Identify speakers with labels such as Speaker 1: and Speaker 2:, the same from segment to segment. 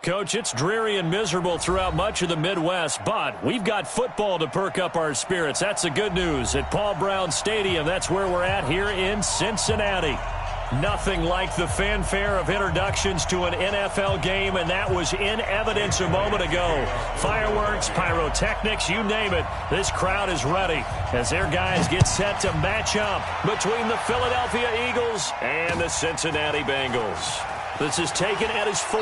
Speaker 1: Coach, it's dreary and miserable throughout much of the Midwest, but we've got football to perk up our spirits. That's the good news. At Paul Brown Stadium, that's where we're at here in Cincinnati. Nothing like the fanfare of introductions to an NFL game, and that was in evidence a moment ago. Fireworks, pyrotechnics, you name it. This crowd is ready as their guys get set to match up between the Philadelphia Eagles and the Cincinnati Bengals. This is taken at his 4.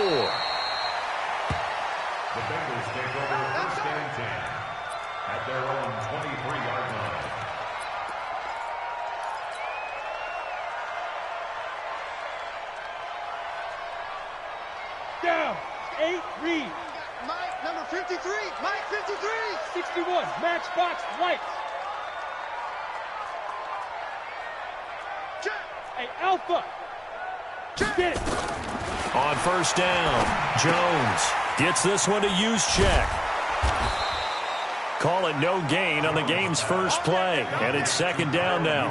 Speaker 2: The Bengals take over first and 10 at their own 23-yard line.
Speaker 3: Down. 8, read.
Speaker 4: Mike, number 53. Mike, 53.
Speaker 3: 61, matchbox, lights.
Speaker 4: Check.
Speaker 3: Hey, Alpha.
Speaker 4: Check.
Speaker 3: Get it.
Speaker 1: On first down, Jones gets this one to use check. Call it no gain on the game's first play, and it's second down now.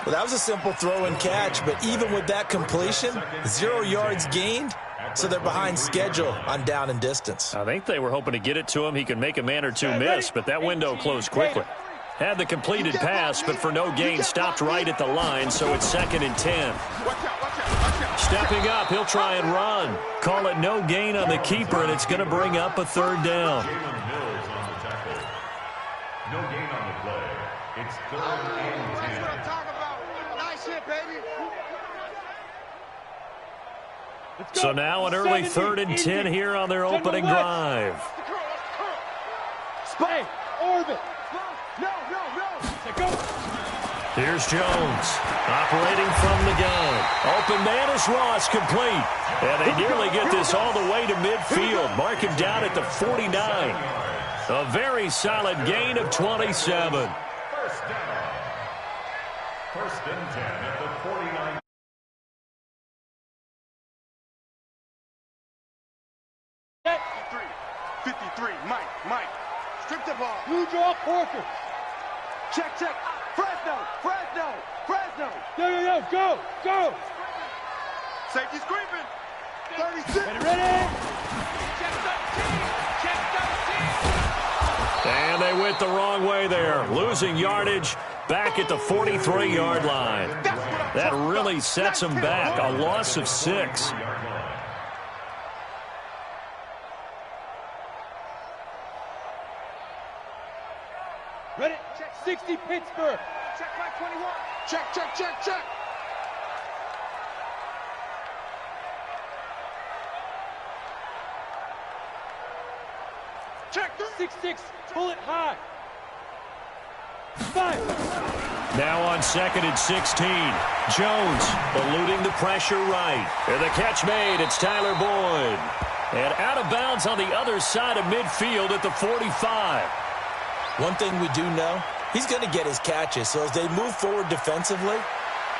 Speaker 5: Well, that was a simple throw and catch, but even with that completion, 0 yards gained, so they're behind schedule on down and distance.
Speaker 1: I think they were hoping to get it to him. He could make a man or two miss, but that window closed quickly. Had the completed pass, but for no gain, stopped right at the line, so it's second and 10. Stepping up, he'll try and run. Call it no gain on the keeper, and it's going to bring up a third down.
Speaker 2: No gain on the play. It's third and 10.
Speaker 4: That's what I'm talking about. Nice hit, baby.
Speaker 1: So now an early third and 10 here on their opening drive.
Speaker 3: Spy, orbit.
Speaker 4: No.
Speaker 3: Go.
Speaker 1: Here's Jones, operating from the gun. Open man is Ross, complete. And they nearly get this all the way to midfield. Mark him down at the 49. A very solid gain of 27.
Speaker 2: First down. First and 10 at the 49.
Speaker 3: Set.
Speaker 4: 53. Mike. Strip the ball.
Speaker 3: Blue draw, Porker.
Speaker 4: Check. Fresno.
Speaker 3: Go.
Speaker 4: Safety's creeping. 36.
Speaker 3: Ready.
Speaker 1: And they went the wrong way there, losing yardage back at the 43-yard line. That really sets them back, a loss of 6.
Speaker 3: Ready. 60, Pittsburgh.
Speaker 4: Check Mike 21. Check. Check.
Speaker 3: 6-6, bullet high. 5.
Speaker 1: Now on second and 16. Jones eluding the pressure right. And the catch made. It's Tyler Boyd. And out of bounds on the other side of midfield at the 45.
Speaker 5: One thing we do know, he's going to get his catches. So as they move forward defensively,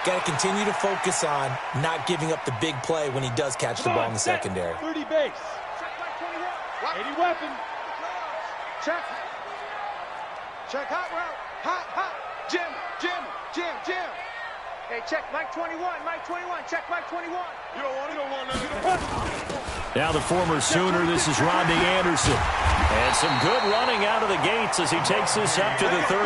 Speaker 5: got to continue to focus on not giving up the big play when he does catch the ball in the secondary.
Speaker 3: 30 base.
Speaker 4: Check Mike 21.
Speaker 3: 80 weapon.
Speaker 4: Check. Hot route. Hot. Jim. Hey, check Mike 21. Check Mike 21. You don't want none of that.
Speaker 1: Now the former Sooner, this is Rodney Anderson. And some good running out of the gates as he takes this up to the 33.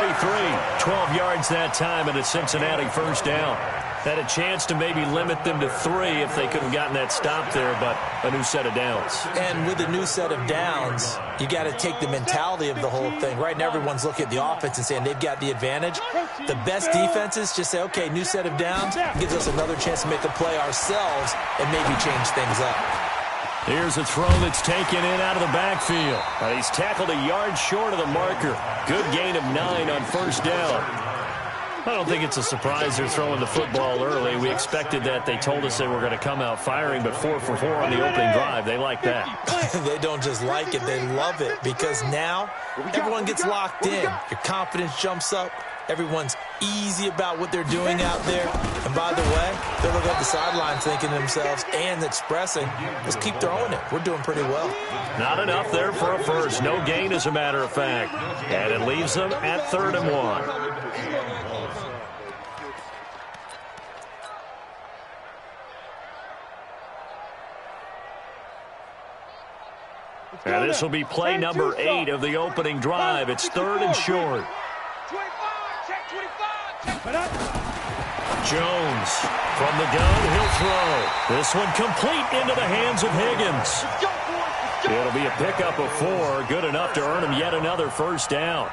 Speaker 1: 12 yards that time and a Cincinnati first down. Had a chance to maybe limit them to 3 if they could have gotten that stop there, but a new set of downs.
Speaker 5: And with a new set of downs, you got to take the mentality of the whole thing. Right now, everyone's looking at the offense and saying they've got the advantage. The best defenses just say, okay, new set of downs, gives us another chance to make a play ourselves and maybe change things up.
Speaker 1: Here's a throw that's taken in out of the backfield. He's tackled a yard short of the marker. Good gain of 9 on first down. I don't think it's a surprise they're throwing the football early. We expected that. They told us they were going to come out firing, but 4 for 4 on the opening drive. They like that.
Speaker 5: They don't just like it, they love it, because now everyone gets locked in. Your confidence jumps up. Everyone's easy about what they're doing out there. And by the way, they're looking at the sidelines thinking to themselves and expressing, let's keep throwing it. We're doing pretty well.
Speaker 1: Not enough there for a first. No gain, as a matter of fact. And it leaves them at 3rd and 1. And this will be play number 8 of the opening drive. It's 3rd and short.
Speaker 4: 25, check 25,
Speaker 1: Jones from the gun, he'll throw. This one complete into the hands of Higgins. It'll be a pickup of 4, good enough to earn him yet another first down.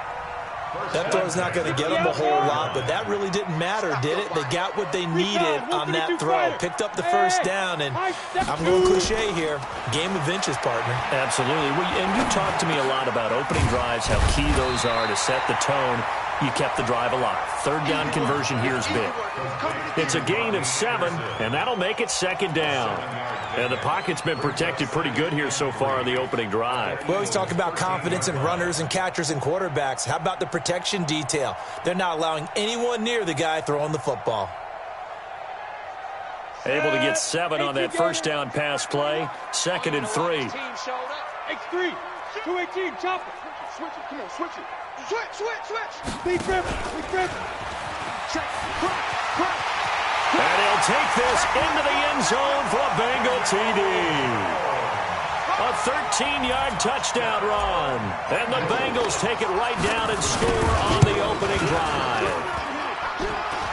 Speaker 5: That throw's not going to get them a whole lot, but that really didn't matter, did it? They got what they needed on that throw. Picked up the first down, and I'm going cliche here. Game of inches, partner.
Speaker 1: Absolutely. And you talked to me a lot about opening drives, how key those are to set the tone. You kept the drive alive. 3rd down conversion here is big. It's a gain of 7, and that'll make it 2nd down. And the pocket's been protected pretty good here so far on the opening drive.
Speaker 5: We always talk about confidence in runners and catchers and quarterbacks. How about the protection detail? They're not allowing anyone near the guy throwing the football.
Speaker 1: Able to get 7 on that first down pass play. 2nd and 3.
Speaker 3: X3, 218, chop it.
Speaker 4: Switch it, come on, switch it. Switch.
Speaker 3: Lead grip.
Speaker 4: Check, crack.
Speaker 1: And he'll take this into the end zone for a Bengal TD. A 13-yard touchdown run. And the Bengals take it right down and score on the opening drive.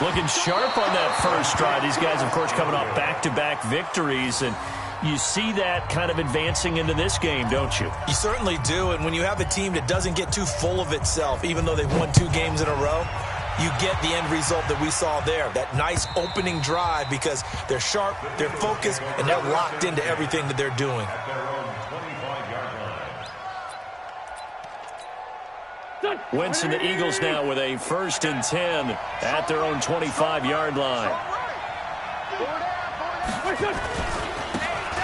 Speaker 1: Looking sharp on that first drive. These guys, of course, coming off back-to-back victories, and you see that kind of advancing into this game, don't you?
Speaker 5: You certainly do, and when you have a team that doesn't get too full of itself, even though they've won 2 games in a row, you get the end result that we saw there, that nice opening drive, because they're sharp, they're focused, and they're locked into everything that they're doing.
Speaker 1: Wentz and the Eagles now with a 1st and 10 at their own 25-yard line.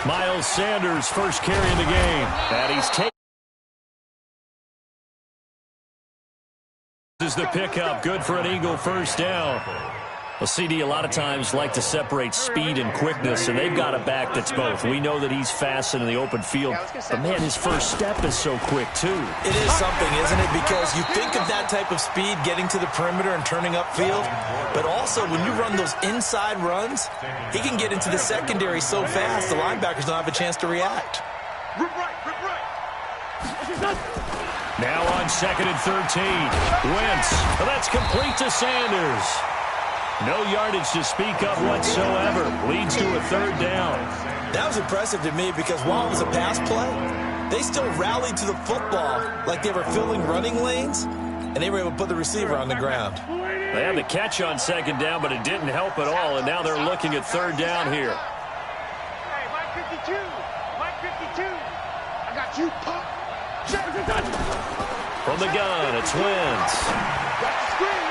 Speaker 1: Miles Sanders first carry in the game, and he's taken. This is the pickup, good for an Eagle first down. Well, CD, a lot of times like to separate speed and quickness, and they've got a back that's both. We know that he's fast in the open field, but, man, his first step is so quick, too.
Speaker 5: It is something, isn't it? Because you think of that type of speed getting to the perimeter and turning upfield, but also when you run those inside runs, he can get into the secondary so fast the linebackers don't have a chance to react.
Speaker 4: Rip right.
Speaker 1: Now on 2nd and 13. Wentz. Well, that's complete to Sanders. No yardage to speak of whatsoever. Leads to a 3rd down.
Speaker 5: That was impressive to me because while it was a pass play, they still rallied to the football like they were filling running lanes, and they were able to put the receiver on the ground.
Speaker 1: They had the catch on 2nd down, but it didn't help at all, and now they're looking at 3rd down here.
Speaker 4: Hey, Mike 52. I got you, pop. Check.
Speaker 1: From the gun, it's Wentz.
Speaker 4: Got the screen.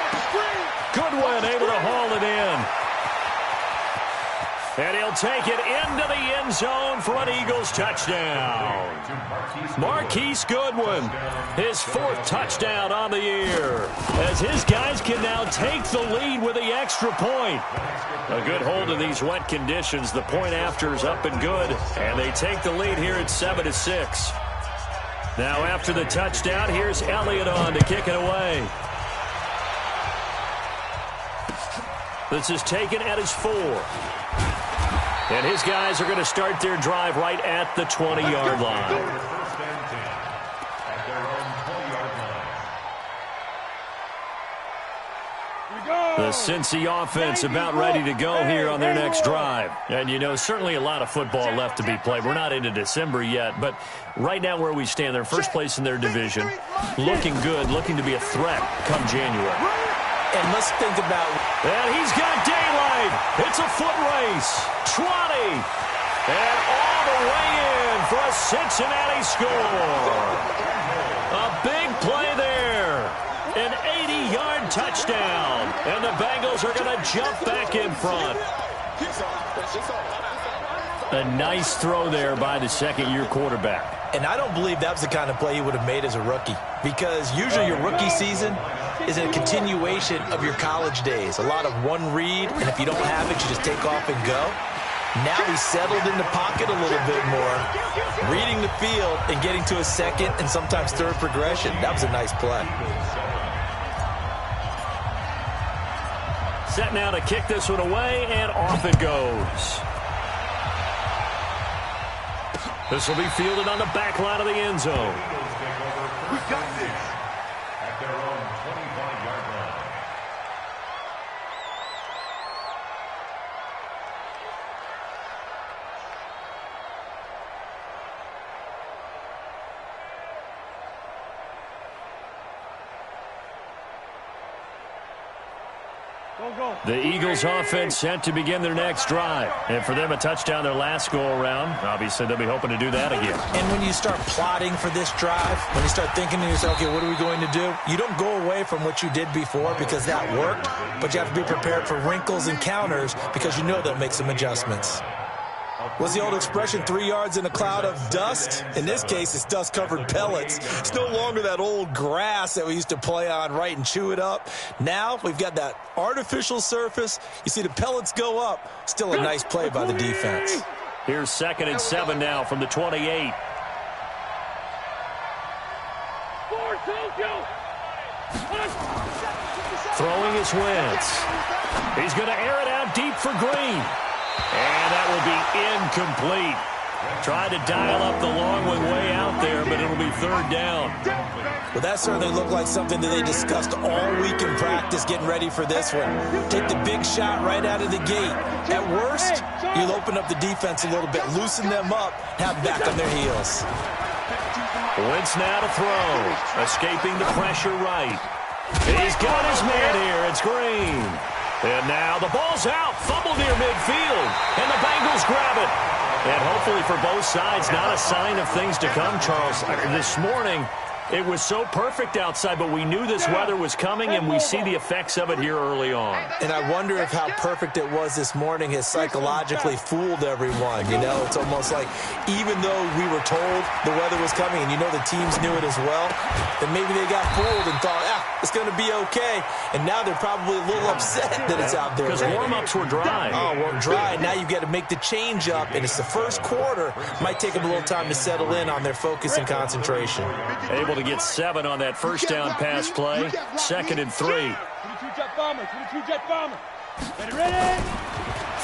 Speaker 1: Goodwin able to haul it in. And he'll take it into the end zone for an Eagles touchdown. Marquise Goodwin, his 4th touchdown on the year, as his guys can now take the lead with the extra point. A good hold in these wet conditions. The point after is up and good, and they take the lead here at 7-6. Now after the touchdown, here's Elliott on to kick it away. This is taken at his 4. And his guys are going to start their drive right at the 20-yard line. The Cincy offense about ready to go here on their next drive. And, you know, certainly a lot of football left to be played. We're not into December yet, but right now where we stand, they're first place in their division, looking good, looking to be a threat come January.
Speaker 5: And let's think about...
Speaker 1: And he's got daylight. It's a foot race. 20. And all the way in for a Cincinnati score. A big play there. An 80-yard touchdown. And the Bengals are going to jump back in front. A nice throw there by the second-year quarterback.
Speaker 5: And I don't believe that was the kind of play he would have made as a rookie. Because usually your rookie season is a continuation of your college days. A lot of one read, and if you don't have it, you just take off and go. Now he's settled in the pocket a little bit more, reading the field and getting to a second and sometimes third progression. That was a nice play.
Speaker 1: Set now to kick this one away, and off it goes. This will be fielded on the back line of the end zone.
Speaker 2: We got this. At their own 25-yard line.
Speaker 1: The Eagles offense set to begin their next drive. And for them, a touchdown their last go-around. Obviously, they'll be hoping to do that again.
Speaker 5: And when you start plotting for this drive, when you start thinking to yourself, okay, what are we going to do? You don't go away from what you did before because that worked, but you have to be prepared for wrinkles and counters because you know they'll make some adjustments. What's the old expression, 3 yards in a cloud of dust? In this case, it's dust-covered pellets. It's no longer that old grass that we used to play on, right, and chew it up. Now we've got that artificial surface. You see the pellets go up. Still a nice play by the defense.
Speaker 1: Here's 2nd and 7 now from the 28. Throwing his Wentz. He's going to air it out deep for Green. And that will be incomplete. Tried to dial up the long one way out there, but it'll be 3rd down.
Speaker 5: Well, that certainly looked like something that they discussed all week in practice getting ready for this one. Take the big shot right out of the gate. At worst, you'll open up the defense a little bit, loosen them up, have them back on their heels.
Speaker 1: Wentz now to throw. Escaping the pressure right. He's got his man here. It's Green. And now the ball's out. Fumble near midfield. And the Bengals grab it. And hopefully for both sides, not a sign of things to come, Charles. This morning, it was so perfect outside, but we knew this weather was coming, and we see the effects of it here early on.
Speaker 5: And I wonder if how perfect it was this morning has psychologically fooled everyone. You know, it's almost like even though we were told the weather was coming, and you know the teams knew it as well, that maybe they got fooled and thought, it's going to be okay. And now they're probably a little upset that it's out there.
Speaker 1: Because warm-ups were dry.
Speaker 5: Oh, well, dry. Now you've got to make the change up, and it's the first quarter. Might take them a little time to settle in on their focus and concentration.
Speaker 1: Able to get 7 on that first down pass play. 2nd and 3.
Speaker 3: 22 jet bomber. 22 jet bomber. Ready?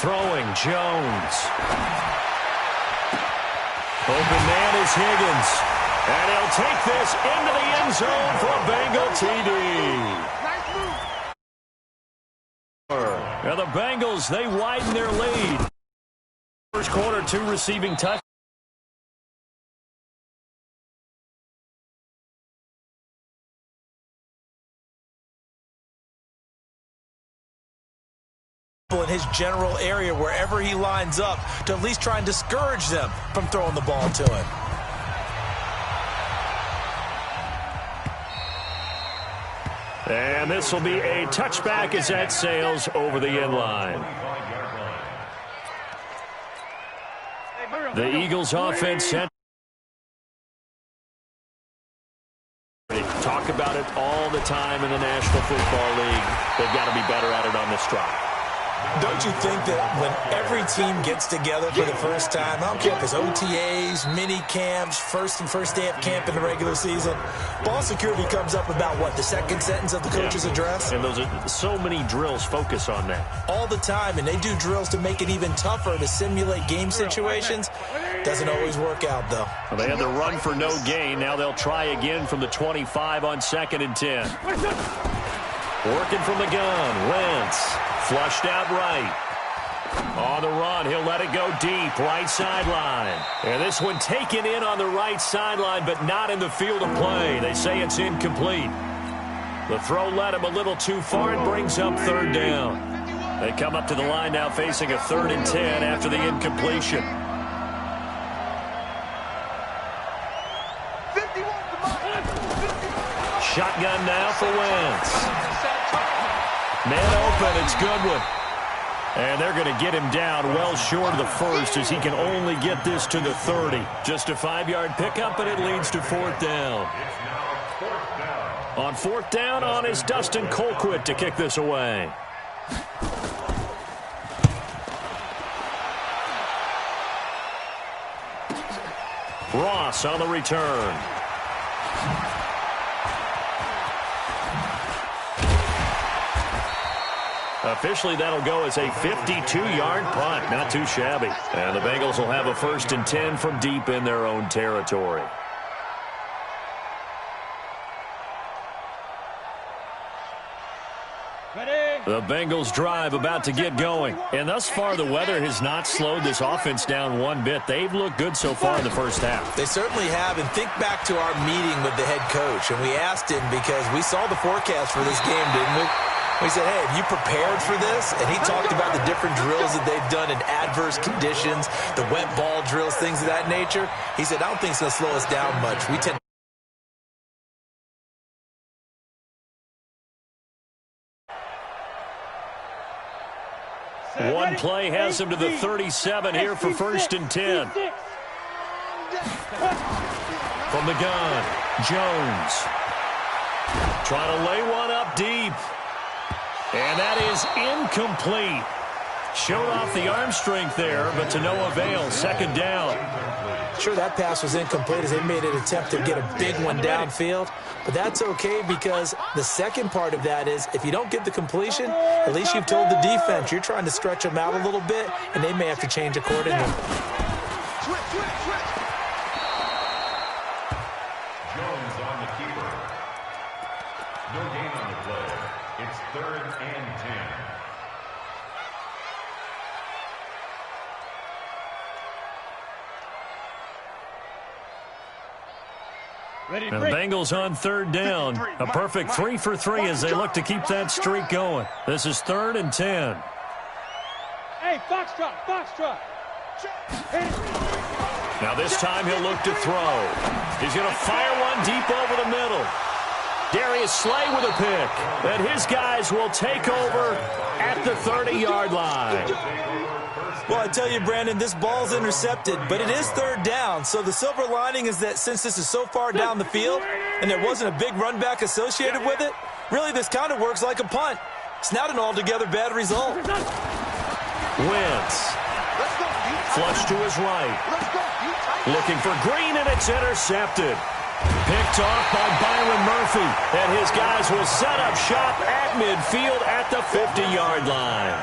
Speaker 1: Throwing Jones. Open man is Higgins. And he'll take this into the end zone for a Bengal TD. And the Bengals, they widen their lead. First quarter, 2 receiving touchdowns.
Speaker 5: In his general area, wherever he lines up, to at least try and discourage them from throwing the ball to him.
Speaker 1: And this will be a touchback as that sails over the end line. The Eagles offense set. Talk about it all the time in the National Football League. They've got to be better at it on this drive.
Speaker 5: Don't you think that when every team gets together for the first time, I don't care if it's OTAs, mini camps, first day of camp in the regular season, ball security comes up about what, the second sentence of the coach's address?
Speaker 1: And those are so many drills focus on that.
Speaker 5: All the time, and they do drills to make it even tougher to simulate game situations. Doesn't always work out, though.
Speaker 1: Well, they had the run for no gain. Now they'll try again from the 25 on 2nd and 10. Working from the gun, Wentz. Flushed out right. On the run, he'll let it go deep, right sideline. And this one taken in on the right sideline, but not in the field of play. They say it's incomplete. The throw led him a little too far and brings up 3rd down. They come up to the line now facing a 3rd and 10 after the incompletion. Shotgun now for Wentz. Man open, it's Goodwin. And they're going to get him down well short of the first as he can only get this to the 30. Just a 5-yard pickup, and it leads to 4th down. On 4th down, on is Dustin Colquitt to kick this away. Ross on the return. Officially, that'll go as a 52-yard punt. Not too shabby. And the Bengals will have a 1st and 10 from deep in their own territory. The Bengals drive about to get going. And thus far, the weather has not slowed this offense down one bit. They've looked good so far in the first half.
Speaker 5: They certainly have. And think back to our meeting with the head coach. And we asked him because we saw the forecast for this game, didn't we? We said, hey, have you prepared for this? And he talked about the different drills that they've done in adverse conditions, the wet ball drills, things of that nature. He said, I don't think it's going to slow us down much. We tend
Speaker 1: One play has him to the 37 here for 1st and 10. From the gun, Jones. Trying to lay one up deep. And that is incomplete. Showed off the arm strength there, but to no avail. 2nd down.
Speaker 5: Sure, that pass was incomplete as they made an attempt to get a big one downfield. But that's okay because the second part of that is if you don't get the completion, at least you've told the defense you're trying to stretch them out a little bit, and they may have to change accordingly.
Speaker 2: Jones on the keeper. No gain on the play. It's 3rd and 10.
Speaker 1: And the Bengals on 3rd down. A perfect 3 for 3 as they look to keep that streak going. This is 3rd and 10.
Speaker 3: Hey, foxtrot, foxtrot.
Speaker 1: Now this time he'll look to throw. He's going to fire one deep over the middle. Darius Slay with a pick. And his guys will take over at the 30-yard line.
Speaker 5: Well, I tell you, Brandon, this ball's intercepted, but it is 3rd down. So the silver lining is that since this is so far down the field and there wasn't a big run back associated with it, really this kind of works like a punt. It's not an altogether bad result.
Speaker 1: Wentz. Flush to his right. Looking for Green, and it's intercepted. Picked off by Byron Murphy. And his guys will set up shop at midfield at the 50-yard line.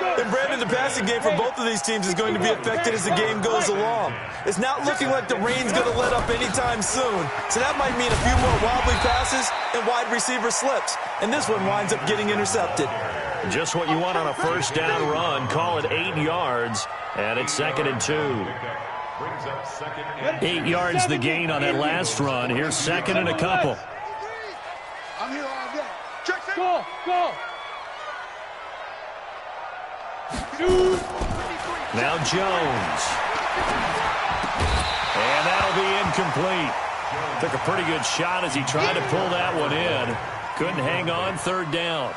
Speaker 5: And Brandon, the passing game for both of these teams is going to be affected as the game goes along. It's not looking like the rain's going to let up anytime soon. So that might mean a few more wobbly passes and wide receiver slips. And this one winds up getting intercepted.
Speaker 1: Just what you want on a 1st down run. Call it 8 yards. And it's 2nd and 2. 8 yards the gain on that last run. Here's 2nd and a couple.
Speaker 4: I'm here all day.
Speaker 3: Go, go.
Speaker 1: Now Jones. And that'll be incomplete. Took a pretty good shot as he tried to pull that one in. Couldn't hang on, 3rd down.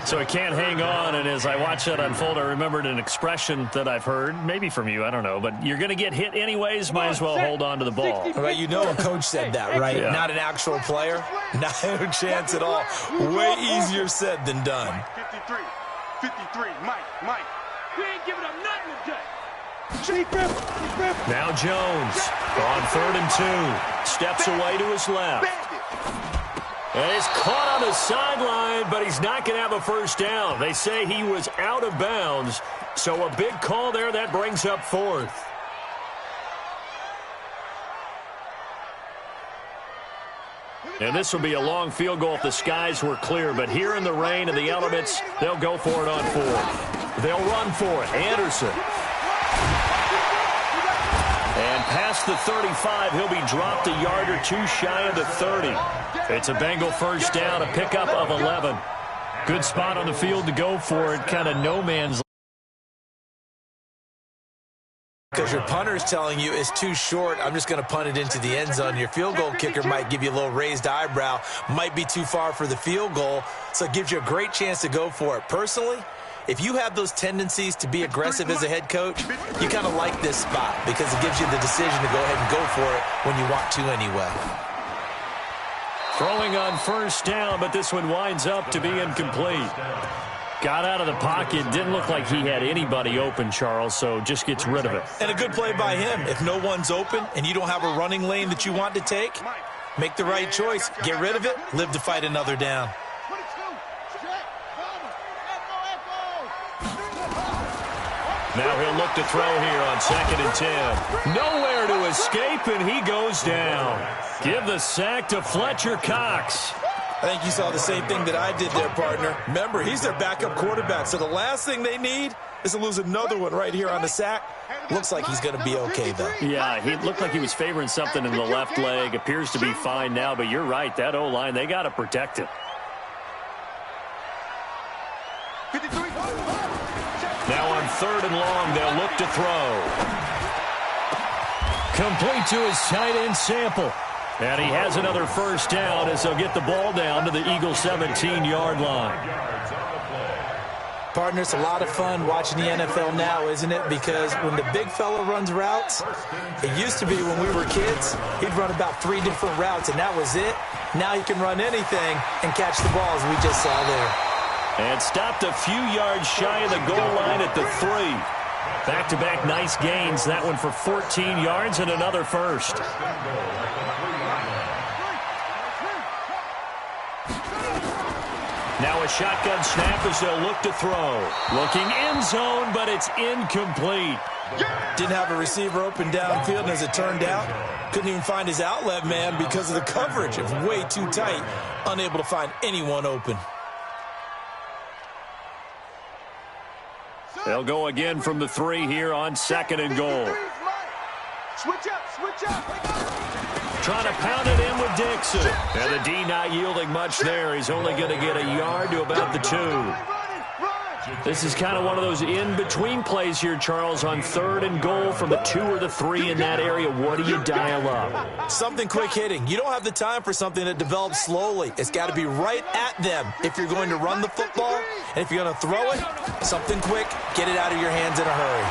Speaker 1: So he can't hang on, and as I watched that unfold, I remembered an expression that I've heard, maybe from you, I don't know, but you're going to get hit anyways, might as well hold on to the ball.
Speaker 5: Right, you know a coach said that, right?
Speaker 1: Yeah.
Speaker 5: Not an actual player. No chance at all. Way easier said than done.
Speaker 4: 53, 53, Mike.
Speaker 3: We ain't giving up nothing today.
Speaker 1: Now Jones on 3rd and 2. Steps away to his left. And he's caught on the sideline, but he's not going to have a 1st down. They say he was out of bounds. So a big call there that brings up 4th. And this will be a long field goal if the skies were clear. But here in the rain and the elements, they'll go for it on 4th. They'll run for it. Anderson. And past the 35, he'll be dropped a yard or two shy of the 30. It's a Bengal 1st down, a pickup of 11. Good spot on the field to go for it. Kind of no man's.
Speaker 5: Because your punter's telling you it's too short, I'm just going to punt it into the end zone. Your field goal kicker might give you a little raised eyebrow, might be too far for the field goal, so it gives you a great chance to go for it. Personally, if you have those tendencies to be aggressive as a head coach, you kind of like this spot because it gives you the decision to go ahead and go for it when you want to anyway.
Speaker 1: Throwing on 1st down, but this one winds up to be incomplete. Got out of the pocket. Didn't look like he had anybody open, Charles, so just gets rid of it.
Speaker 5: And a good play by him. If no one's open and you don't have a running lane that you want to take, make the right choice. Get rid of it. Live to fight another down.
Speaker 1: Now he'll look to throw here on 2nd and 10. Nowhere to escape, and he goes down. Give the sack to Fletcher Cox.
Speaker 5: I think you saw the same thing that I did there, partner. Remember, he's their backup quarterback, so the last thing they need is to lose another one right here on the sack. Looks like he's going to be okay, though.
Speaker 1: Yeah, he looked like he was favoring something in the left leg. Appears to be fine now, but you're right. That O-line, they got to protect it. Now on 3rd and long, they'll look to throw. Complete to his tight end Sample. And he has another first down as they'll get the ball down to the Eagles' 17-yard line.
Speaker 5: Partner, it's a lot of fun watching the NFL now, isn't it? Because when the big fella runs routes, it used to be when we were kids, he'd run about 3 different routes, and that was it. Now he can run anything and catch the ball, as we just saw there.
Speaker 1: And stopped a few yards shy of the goal line at the 3. Back-to-back nice gains. That one for 14 yards and another first. Now a shotgun snap as they'll look to throw. Looking end zone, but it's incomplete.
Speaker 5: Didn't have a receiver open downfield, and as it turned out, couldn't even find his outlet man because of the coverage. It was way too tight, unable to find anyone open.
Speaker 1: They'll go again from the 3 here on 2nd and goal.
Speaker 4: Switch up.
Speaker 1: Trying to pound it in with Dixon. And the D not yielding much there. He's only going to get a yard to about the 2. This is kind of one of those in-between plays here, Charles, on 3rd and goal from the 2 or the 3 in that area. What do you dial up?
Speaker 5: Something quick hitting. You don't have the time for something that develops slowly. It's got to be right at them if you're going to run the football. And if you're going to throw it, something quick, get it out of your hands in a hurry.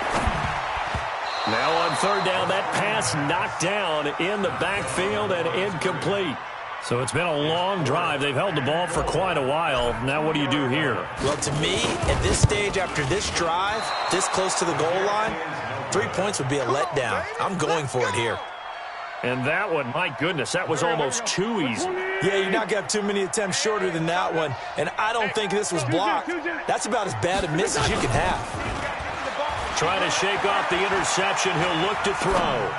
Speaker 1: Now on 3rd down, that pass knocked down in the backfield and incomplete. So it's been a long drive. They've held the ball for quite a while. Now what do you do here?
Speaker 5: Well, to me, at this stage after this drive, this close to the goal line, 3 points would be a letdown. I'm going for it here.
Speaker 1: And that one, my goodness, that was almost too easy.
Speaker 5: Yeah, you're not going to have too many attempts shorter than that one. And I don't think this was blocked. That's about as bad a miss as you can have.
Speaker 1: Trying to shake off the interception. He'll look to throw.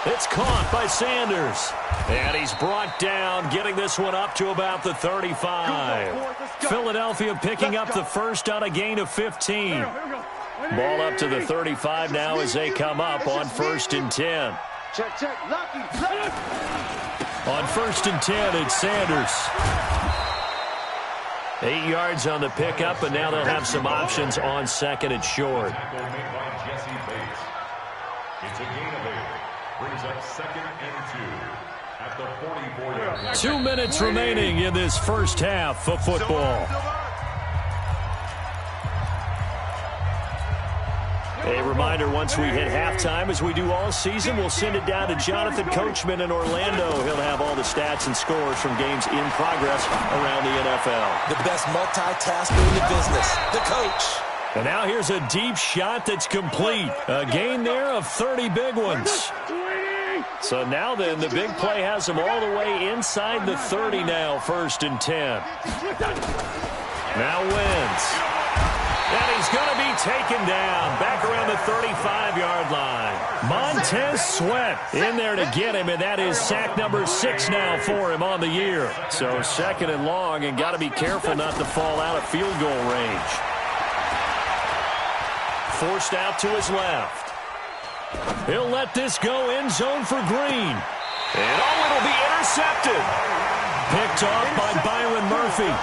Speaker 1: It's caught by Sanders. And he's brought down, getting this one up to about the 35. Philadelphia picking up the first on a gain of 15. Ball up to the 35 now as they come up on 1st and 10. On 1st and 10, it's Sanders. 8 yards on the pickup, and now they'll have some options on 2nd and short.
Speaker 2: It's a gain of 8. Brings up 2nd and 2 at the 44-yard line.
Speaker 1: 2 minutes remaining in this first half of football. A reminder, once we hit halftime, as we do all season, we'll send it down to Jonathan Coachman in Orlando. He'll have all the stats and scores from games in progress around the NFL.
Speaker 5: The best multitasker in the business, the coach.
Speaker 1: And now here's a deep shot that's complete. A gain there of 30 big ones. So now then, the big play has them all the way inside the 30 now, 1st and 10. Now wins. And he's going to be taken down back around the 35-yard line. Montez Sweat in there to get him, and that is sack number 6 now for him on the year. So 2nd and long, and got to be careful not to fall out of field goal range. Forced out to his left. He'll let this go end zone for Green. And it'll be intercepted. Picked off by Byron Murphy.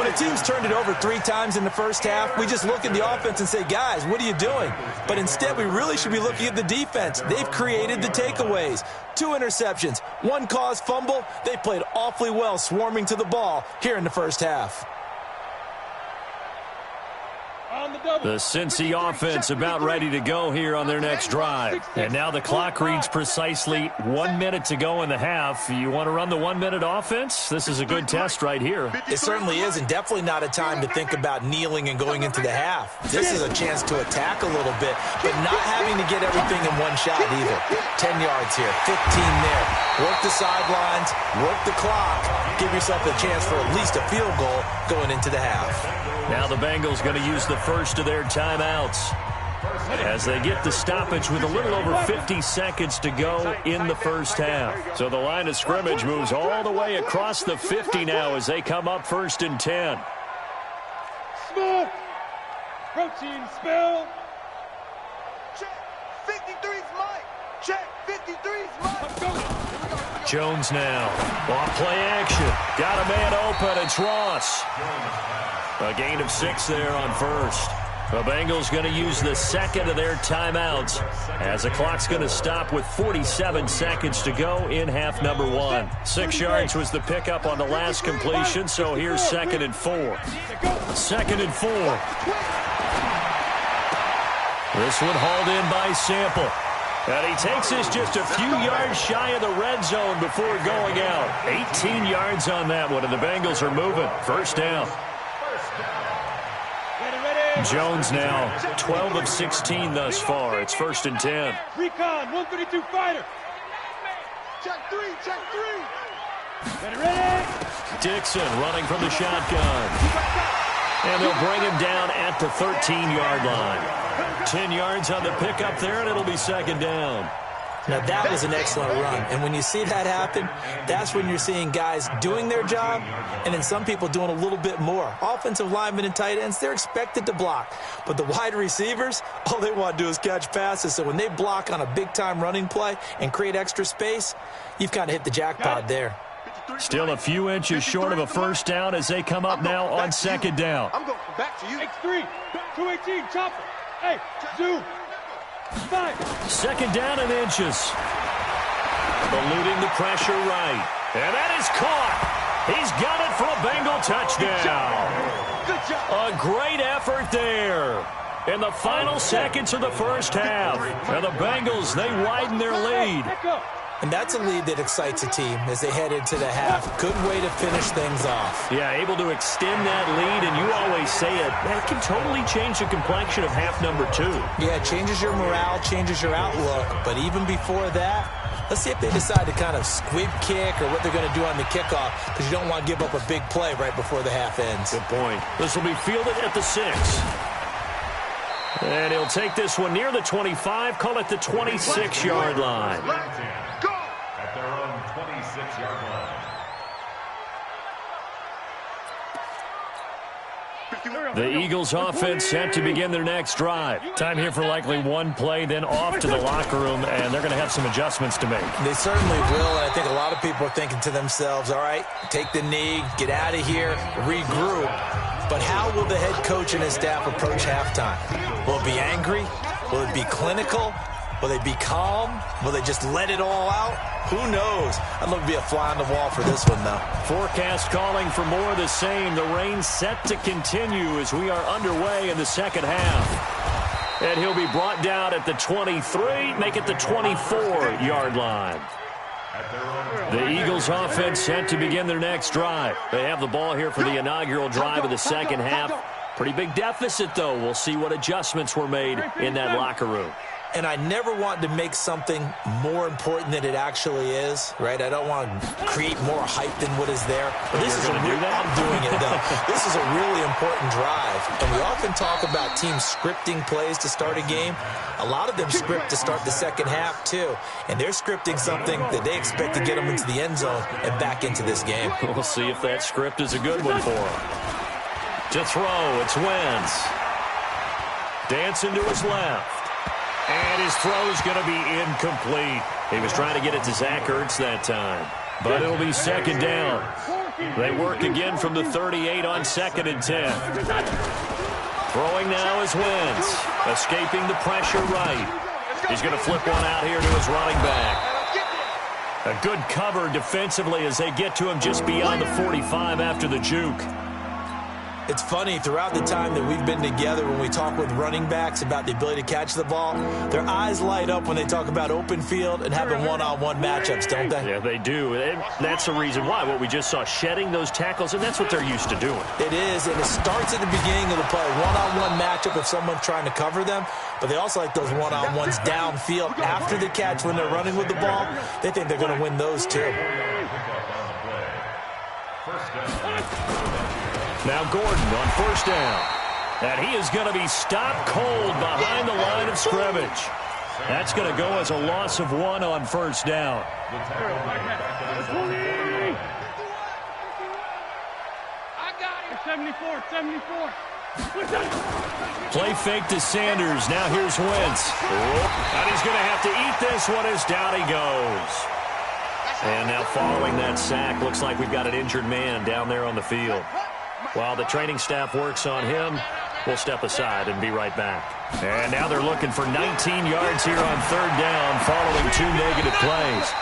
Speaker 5: When a team's turned it over 3 times in the first half, we just look at the offense and say, guys, what are you doing? But instead, we really should be looking at the defense. They've created the takeaways. 2 interceptions, 1 caused fumble. They played awfully well swarming to the ball here in the first half.
Speaker 1: The Cincy offense about ready to go here on their next drive. And now the clock reads precisely 1 minute to go in the half. You want to run the 1-minute offense? This is a good test right here.
Speaker 5: It certainly is, and definitely not a time to think about kneeling and going into the half. This is a chance to attack a little bit, but not having to get everything in one shot either. 10 yards here, 15 there. Work the sidelines, work the clock. Give yourself a chance for at least a field goal going into the half.
Speaker 1: Now the Bengals going to use the first of their timeouts as they get the stoppage with a little over 50 seconds to go in the first half. So the line of scrimmage moves all the way across the 50 now as they come up 1st and 10.
Speaker 3: Smoke! Protein spill!
Speaker 4: Check! 53's Mike! Check! 53's Mike!
Speaker 1: Jones now. Off play action. Got a man open. It's Ross. A gain of 6 there on first. The Bengals going to use the second of their timeouts as the clock's going to stop with 47 seconds to go in half number 1. 6 yards was the pickup on the last completion, so here's 2nd and 4. 2nd and 4. This one hauled in by Sample. And he takes this just a few yards shy of the red zone before going out. 18 yards on that one, and the Bengals are moving. First down. Jones now 12 of 16 thus far. It's 1st and 10.
Speaker 3: Recon, 132 fighter.
Speaker 4: Check 3, check 3.
Speaker 3: Get it ready.
Speaker 1: Dixon running from the shotgun. And they'll bring him down at the 13-yard line. 10 yards on the pickup there, and it'll be 2nd down.
Speaker 5: Now, that was an excellent run. And when you see that happen, that's when you're seeing guys doing their job and then some people doing a little bit more. Offensive linemen and tight ends, they're expected to block. But the wide receivers, all they want to do is catch passes. So when they block on a big-time running play and create extra space, you've kind of hit the jackpot there.
Speaker 1: Still a few inches short of a first down as they come up now on 2nd down.
Speaker 4: I'm going back to you.
Speaker 3: X3, 218, chopper. Hey, zoom. 5.
Speaker 1: 2nd down and inches. Eluding the pressure right. And that is caught. He's got it for a Bengal touchdown.
Speaker 4: Good job.
Speaker 1: A great effort there. In the final seconds of the first half. And the Bengals, they widen their lead.
Speaker 5: And that's a lead that excites a team as they head into the half. Good way to finish things off.
Speaker 1: Yeah, able to extend that lead, and you always say it, that can totally change the complexion of half number 2.
Speaker 5: Yeah, it changes your morale, changes your outlook. But even before that, let's see if they decide to kind of squib kick or what they're going to do on the kickoff, because you don't want to give up a big play right before the half ends.
Speaker 1: Good point. This will be fielded at the 6. And he'll take this one near the 25, call it the 26-yard line.
Speaker 2: Go! At their own 26-yard line.
Speaker 1: The Eagles offense set to begin their next drive. Time here for likely one play, then off to the locker room, and they're going to have some adjustments to make.
Speaker 5: They certainly will, and I think a lot of people are thinking to themselves, all right, take the knee, get out of here, regroup. But how will the head coach and his staff approach halftime? Will it be angry? Will it be clinical? Will they be calm? Will they just let it all out? Who knows? I'd love to be a fly on the wall for this one, though.
Speaker 1: Forecast calling for more of the same. The rain set to continue as we are underway in the second half. And he'll be brought down at the 23, make it the 24-yard line. The Eagles offense set to begin their next drive. They have the ball here for the inaugural drive of the second half. Pretty big deficit, though. We'll see what adjustments were made in that locker room.
Speaker 5: And I never want to make something more important than it actually is, right? I don't want to create more hype than what is there. But this is I'm doing it, though. This is a really important drive. And we often talk about teams scripting plays to start a game. A lot of them script to start the second half, too. And they're scripting something that they expect to get them into the end zone and back into this game.
Speaker 1: We'll see if that script is a good one for them. To throw, it's Wentz. Dancing to his left. And his throw's going to be incomplete. He was trying to get it to Zach Ertz that time. But it'll be second down. They work again from the 38 on 2nd and 10. Throwing now is Wentz. Escaping the pressure right. He's going to flip one out here to his running back. A good cover defensively as they get to him just beyond the 45 after the juke.
Speaker 5: It's funny, throughout the time that we've been together, when we talk with running backs about the ability to catch the ball, their eyes light up when they talk about open field and having one-on-one matchups, don't they?
Speaker 1: Yeah, they do. And that's the reason why. What we just saw, shedding those tackles, and that's what they're used to doing.
Speaker 5: It is, and it starts at the beginning of the play. One-on-one matchup if someone's trying to cover them, but they also like those one-on-ones downfield after the catch when they're running with the ball. They think they're going to win those, too.
Speaker 1: Now Gordon on first down. And he is going to be stopped cold behind the line of scrimmage. That's going to go as a loss of 1 on first down.
Speaker 3: I got it. 74, 74.
Speaker 1: Play fake to Sanders. Now here's Wentz. And he's going to have to eat this one as down he goes. And now following that sack, looks like we've got an injured man down there on the field. While the training staff works on him, we'll step aside and be right back. And now they're looking for 19 yards here on third down following 2 negative plays.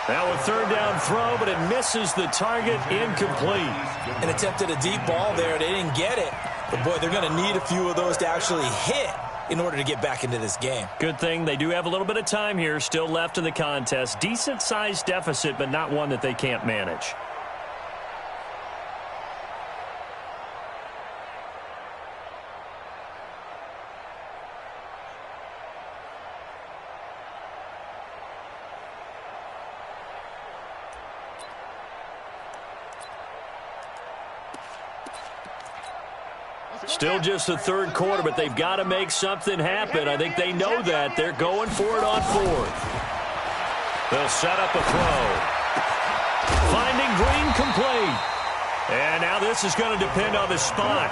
Speaker 1: Now a third down throw, but it misses the target, incomplete.
Speaker 5: And attempted a deep ball there. They didn't get it. But, boy, they're going to need a few of those to actually hit in order to get back into this game.
Speaker 1: Good thing they do have a little bit of time here still left in the contest. Decent-sized deficit, but not one that they can't manage. Still just the third quarter, but they've got to make something happen. I think they know that. They're going for it on fourth. They'll set up a throw. Finding Green complete. And now this is going to depend on the spot.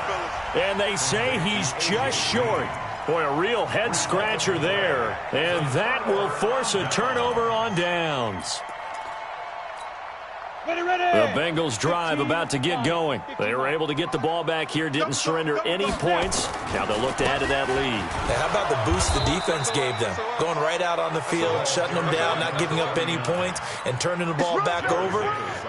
Speaker 1: And they say he's just short. Boy, a real head-scratcher there. And that will force a turnover on downs. The Bengals drive about to get going. They were able to get the ball back here, didn't surrender any points. Now they'll look to add to that lead.
Speaker 5: And how about the boost the defense gave them? Going right out on the field, shutting them down, not giving up any points, and turning the ball back over.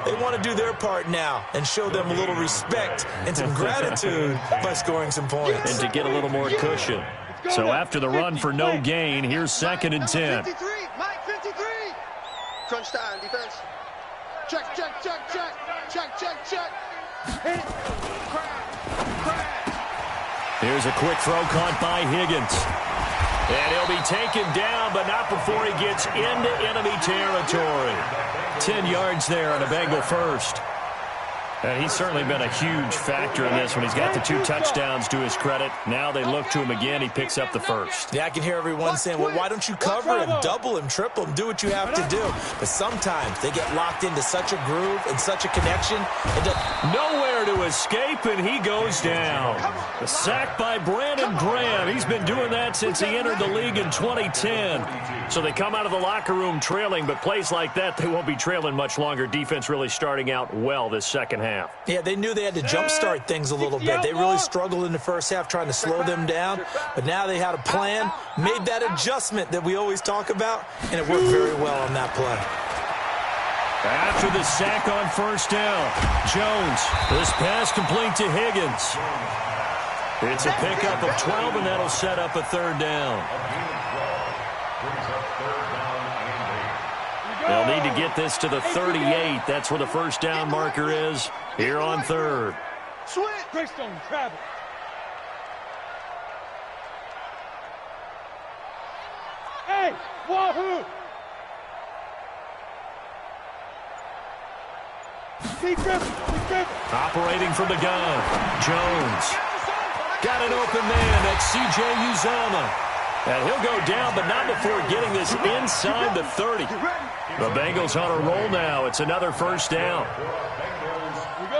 Speaker 5: They want to do their part now and show them a little respect and some gratitude by scoring some points.
Speaker 1: And to get a little more cushion. So after the run for no gain, here's 2nd and 10.
Speaker 4: 53, Mike 53. Crunch time, defense. Check, check, check, check. Check, check, check. Hit. Crash.
Speaker 1: Here's a quick throw caught by Higgins. And he'll be taken down, but not before he gets into enemy territory. 10 yards there on a Bengal first. And he's certainly been a huge factor in this one. He's got the 2 touchdowns to his credit. Now they look to him again. He picks up the first.
Speaker 5: Yeah, I can hear everyone saying, well, why don't you cover him, double him, triple him, do what you have to do. But sometimes they get locked into such a groove and such a connection.
Speaker 1: Nowhere to escape, and he goes down. The sack by Brandon Graham. He's been doing that since he entered the league in 2010. So they come out of the locker room trailing, but plays like that, they won't be trailing much longer. Defense really starting out well this second half.
Speaker 5: Yeah, they knew they had to jumpstart things a little bit. They really struggled in the first half trying to slow them down, but now they had a plan, made that adjustment that we always talk about, and it worked very well on that play.
Speaker 1: After the sack on first down, Jones, this pass complete to Higgins. It's a pickup of 12, and that'll set up a third down. They'll need to get this to the 38. That's where the first down marker is here on third.
Speaker 3: Greystone, travel. Hey, wahoo! Keep gripping.
Speaker 1: Operating from the gun, Jones. Got an open man. That's C.J. Uzomah. And he'll go down, but not before getting this inside the 30. The Bengals on a roll now. It's another first down.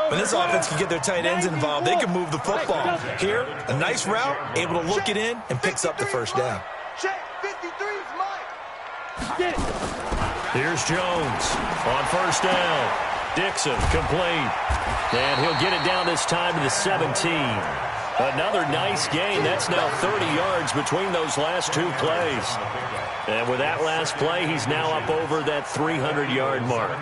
Speaker 5: When this offense can get their tight ends involved, they can move the football. Here, a nice route, able to look it in, and picks up the first down.
Speaker 4: Check, 53 is Mike.
Speaker 3: Get it.
Speaker 1: Here's Jones on first down. Dixon complete. And he'll get it down this time to the 17. Another nice gain. That's now 30 yards between those last 2 plays. And with that last play, he's now up over that 300-yard mark.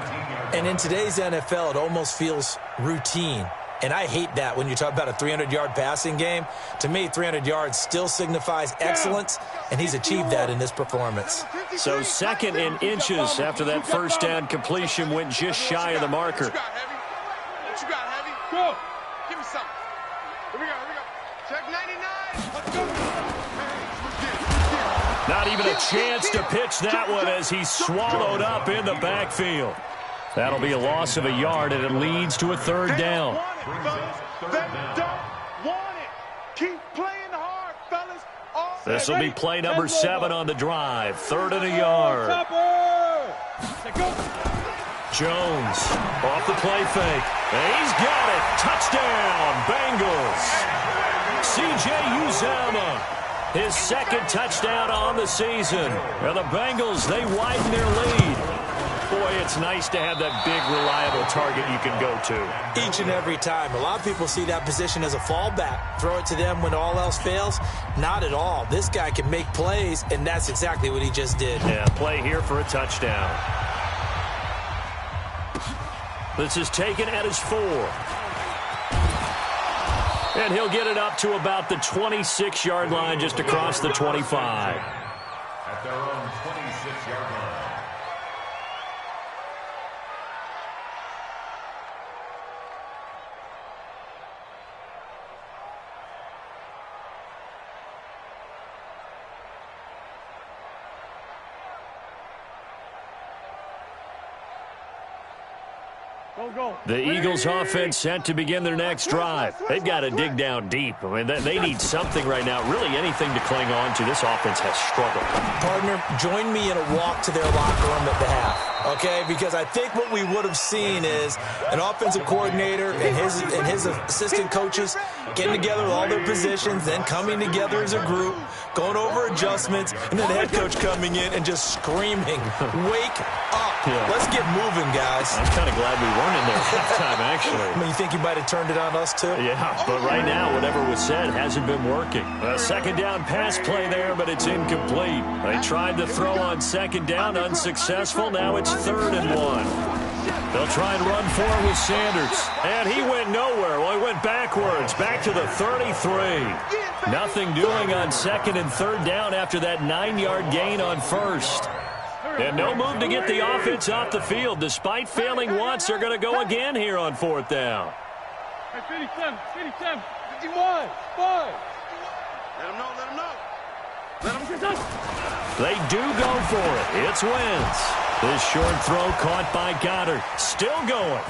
Speaker 5: And in today's NFL, it almost feels routine. And I hate that when you talk about a 300-yard passing game. To me, 300 yards still signifies excellence, and he's achieved that in this performance.
Speaker 1: So 2nd in inches after that first down completion went just shy of the marker.
Speaker 4: What you got, Heavy?
Speaker 3: Go.
Speaker 4: Give me something. Here we go. Check 99. Let's go.
Speaker 1: Not even a chance to pitch that one as he's swallowed up in the backfield. That'll be a loss of a yard, and it leads to a third down.
Speaker 3: Keep playing hard, fellas.
Speaker 1: This will be play number 7 on the drive. 3rd and a yard. Jones off the play fake. And he's got it. Touchdown, Bengals. C.J. Uzomah, his 2nd touchdown on the season. Well, the Bengals, they widen their lead. Boy, it's nice to have that big, reliable target you can go to.
Speaker 5: Each and every time. A lot of people see that position as a fallback. Throw it to them when all else fails. Not at all. This guy can make plays, and that's exactly what he just did.
Speaker 1: Yeah, play here for a touchdown. This is taken at his 4. And he'll get it up to about the 26-yard line, just across the 25.
Speaker 2: At their own 26-yard line.
Speaker 1: The Eagles offense set to begin their next drive. They've got to dig down deep. I mean, they need something right now, really anything to cling on to. This offense has struggled.
Speaker 5: Partner, join me in a walk to their locker room at the half, okay? Because I think what we would have seen is an offensive coordinator and his assistant coaches getting together with all their positions, then coming together as a group, going over adjustments, and then the head coach coming in and just screaming, "Wake up.
Speaker 1: Yeah.
Speaker 5: Let's get moving, guys."
Speaker 1: I'm kind of glad we weren't in there at halftime, actually.
Speaker 5: I mean, you think you might have turned it on us, too?
Speaker 1: Yeah, but right now, whatever was said hasn't been working. A 2nd down pass play there, but it's incomplete. They tried to throw on 2nd down, unsuccessful. Now it's 3rd and 1. They'll try and run for it with Sanders. And he went nowhere. Well, he went backwards, back to the 33. Nothing doing on 2nd and 3rd down after that 9-yard gain on 1st. And no move to get the offense off the field. Despite failing once, they're going to go again here on 4th down.
Speaker 3: Hey, 57, 51, 5.
Speaker 4: Let him know, let him know.
Speaker 1: They do go for it. It's Wentz. This short throw caught by Goddard. Still going.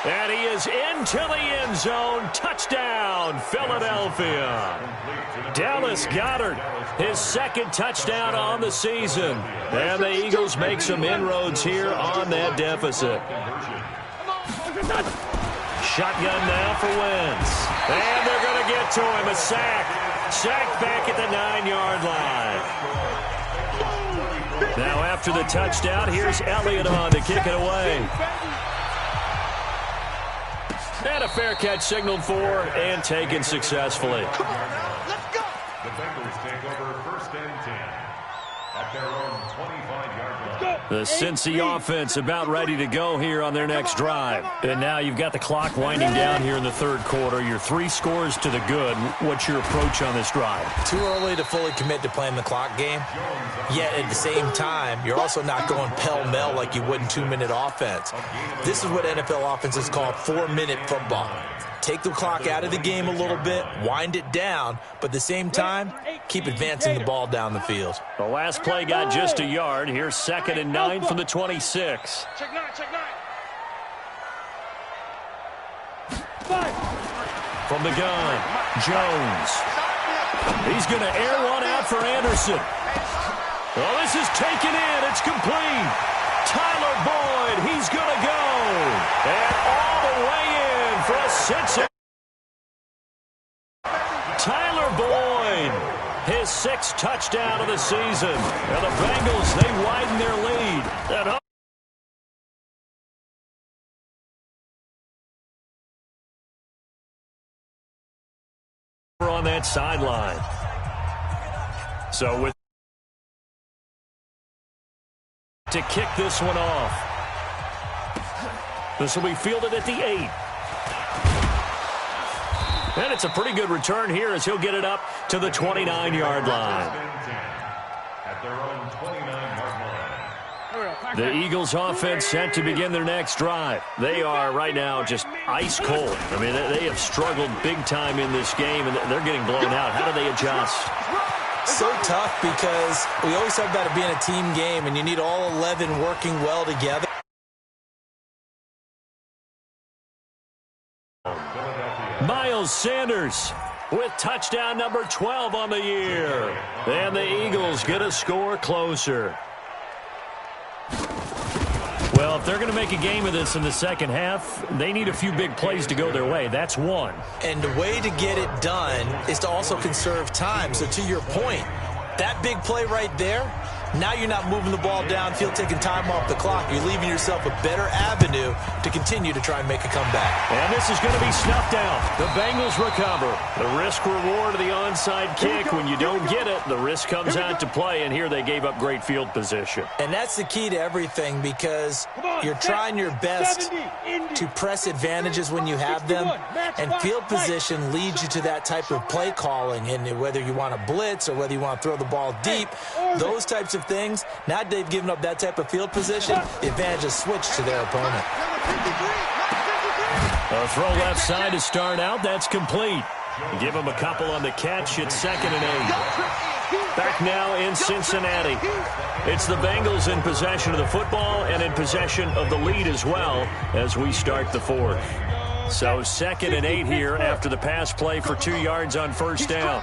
Speaker 1: And he is into the end zone. Touchdown, Philadelphia. Dallas Goedert, his 2nd touchdown on the season. And the Eagles make some inroads here on that deficit. Shotgun now for Wentz. And they're going to get to him. A sack. Sack back at the 9-yard line. Now after the touchdown, here's Elliott on to kick it away. And a fair catch signaled for and taken successfully.
Speaker 4: Come on now, let's go.
Speaker 2: The Bengals take over 1st and 10 at their own 25-yard line.
Speaker 1: The Cincy offense about ready to go here on their next drive. And now you've got the clock winding down here in the 3rd quarter. You're 3 scores to the good. What's your approach on this drive?
Speaker 5: Too early to fully commit to playing the clock game. Yet at the same time, you're also not going pell-mell like you would in 2-minute offense. This is what NFL offenses call 4-minute football. Take the clock out of the game a little bit, wind it down, but at the same time, keep advancing the ball down the field.
Speaker 1: The last play got just a yard. Here's 2nd and 9 from the 26.
Speaker 3: Check 9, check 9.
Speaker 1: From the gun, Jones. He's going to air one out for Anderson. Well, this is taken in. It's complete. Tyler Boyd, he's going to go. And all the way in for a Cincinnati. Tyler Boyd, his 6th touchdown of the season. And the Bengals, they widen their lead. And on that sideline. So with to kick this one off. This will be fielded at the 8. And it's a pretty good return here as he'll get it up to the 29-yard line.
Speaker 2: At their own 29-yard line.
Speaker 1: The Eagles offense set to begin their next drive. They are right now just ice cold. I mean, they have struggled big time in this game, and they're getting blown out. How do they adjust?
Speaker 5: So tough because we always talk about it being a team game, and you need all 11 working well together.
Speaker 1: Miles Sanders with touchdown number 12 on the year. And the Eagles get a score closer. Well, if they're going to make a game of this in the second half, they need a few big plays to go their way. That's one.
Speaker 5: And the way to get it done is to also conserve time. So to your point, that big play right there, now you're not moving the ball downfield, taking time off the clock. You're leaving yourself a better avenue to continue to try and make a comeback.
Speaker 1: And this is going to be snuffed out. The Bengals recover. The risk-reward of the onside kick. When you don't get it, the risk comes out to play, and here they gave up great field position.
Speaker 5: And that's the key to everything, because you're trying your best to press advantages when you have them, and field position leads you to that type of play calling. And whether you want to blitz or whether you want to throw the ball deep, those types of things, now they've given up that type of field position, the advantage is switched to their opponent.
Speaker 1: A throw left side to start out. That's complete. Give him a couple on the catch. It's 2nd and 8. Back now in Cincinnati. It's the Bengals in possession of the football and in possession of the lead as well as we start the 4th. So 2nd and 8 here after the pass play for 2 yards on first down.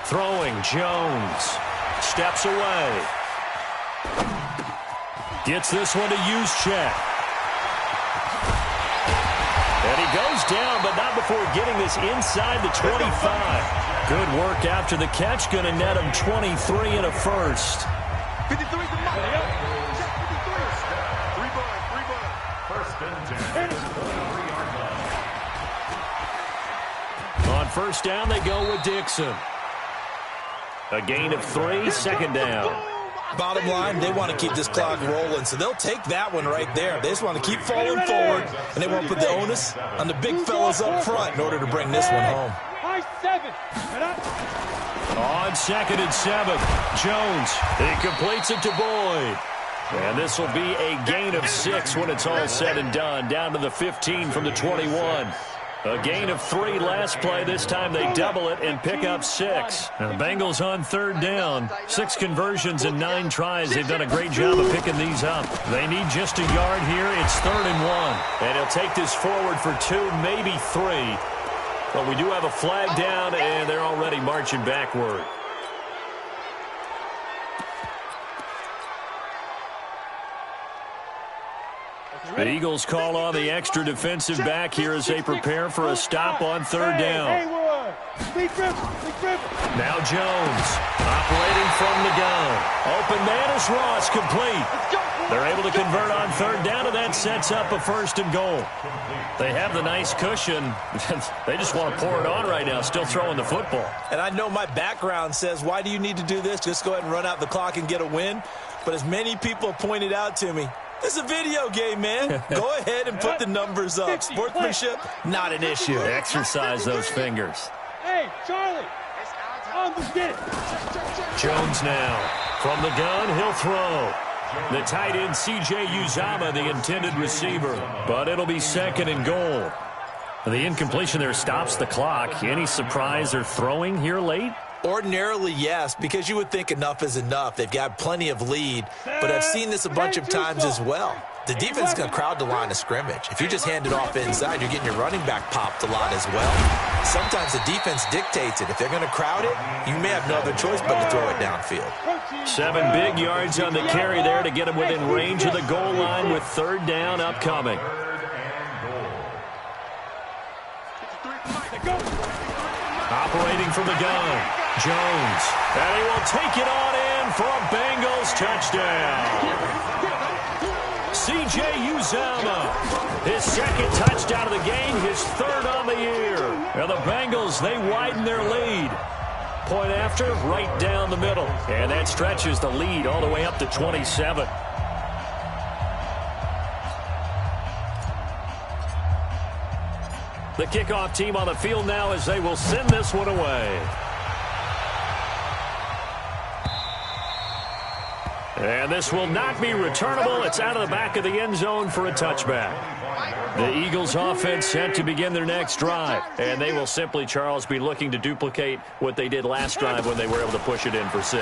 Speaker 1: Throwing, Jones. Steps away. Gets this one to Juszczyk. And he goes down, but not before getting this inside the 25. Good work after the catch. Going to net him 23 and a first.
Speaker 4: 53 to Mike. 3
Speaker 2: First and 10.
Speaker 1: On first down, they go with Dixon. A gain of 3, 2nd down.
Speaker 5: Bottom line, they want to keep this clock rolling, so they'll take that one right there. They just want to keep falling forward, and they won't put the onus on the big fellas up front in order to bring this one home.
Speaker 1: On 2nd and 7, Jones. He completes it to Boyd. And this will be a gain of 6 when it's all said and done, down to the 15 from the 21. A gain of 3 last play. This time they double it and pick up 6. Now, the Bengals on 3rd down. 6 conversions and 9 tries. They've done a great job of picking these up. They need just a yard here. It's 3rd and 1. And he'll take this forward for 2, maybe 3. But we do have a flag down, and they're already marching backward. The Eagles call on the extra defensive back here as they prepare for a stop on 3rd down. Now Jones operating from the gun. Open man is Ross, complete. They're able to convert on 3rd down, and that sets up a 1st and goal. They have the nice cushion. They just want to pour it on right now, still throwing the football.
Speaker 5: And I know my background says, why do you need to do this? Just go ahead and run out the clock and get a win. But as many people pointed out to me, this is a video game, man. Go ahead and put the numbers up. Sportsmanship, not an issue.
Speaker 1: Exercise those fingers.
Speaker 3: Hey, Charlie.
Speaker 1: Jones now. From the gun, he'll throw. The tight end, C.J. Uzomah, the intended receiver. But it'll be 2nd and goal. The incompletion there stops the clock. Any surprise they're throwing here late?
Speaker 5: Ordinarily, yes, because you would think enough is enough. They've got plenty of lead, but I've seen this a bunch of times as well. The defense is going to crowd the line of scrimmage. If you just hand it off inside, you're getting your running back popped a lot as well. Sometimes the defense dictates it. If they're going to crowd it, you may have no other choice but to throw it downfield.
Speaker 1: 7 big yards on the carry there to get him within range of the goal line with 3rd down upcoming. Operating from the gun, Jones. And he will take it on in for a Bengals touchdown. C.J. Uzomah, his 2nd touchdown of the game, his 3rd on the year. And the Bengals, they widen their lead. Point after, right down the middle. And that stretches the lead all the way up to 27. The kickoff team on the field now as they will send this one away. And this will not be returnable. It's out of the back of the end zone for a touchback. The Eagles offense set to begin their next drive. And they will simply, Charles, be looking to duplicate what they did last drive when they were able to push it in for 6.